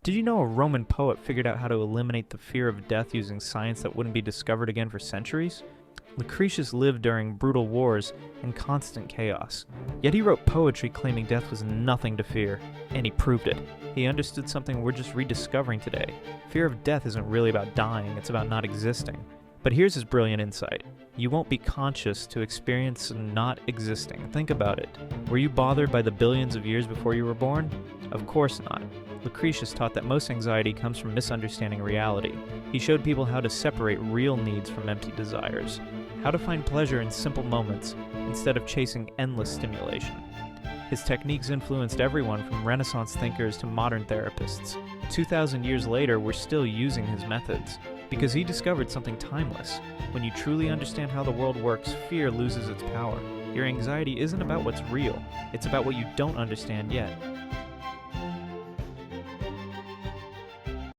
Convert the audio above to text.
Did you know a Roman poet figured out how to eliminate the fear of death using science that wouldn't be discovered again for centuries? Lucretius lived during brutal wars and constant chaos. Yet he wrote poetry claiming death was nothing to fear, and he proved it. He understood something we're just rediscovering today. Fear of death isn't really about dying, it's about not existing. But here's his brilliant insight. You won't be conscious to experience not existing. Think about it. Were you bothered by the billions of years before you were born? Of course not. Lucretius taught that most anxiety comes from misunderstanding reality. He showed people how to separate real needs from empty desires, how to find pleasure in simple moments instead of chasing endless stimulation. His techniques influenced everyone from Renaissance thinkers to modern therapists. 2,000 years later, we're still using his methods, because he discovered something timeless. When you truly understand how the world works, fear loses its power. Your anxiety isn't about what's real, it's about what you don't understand yet.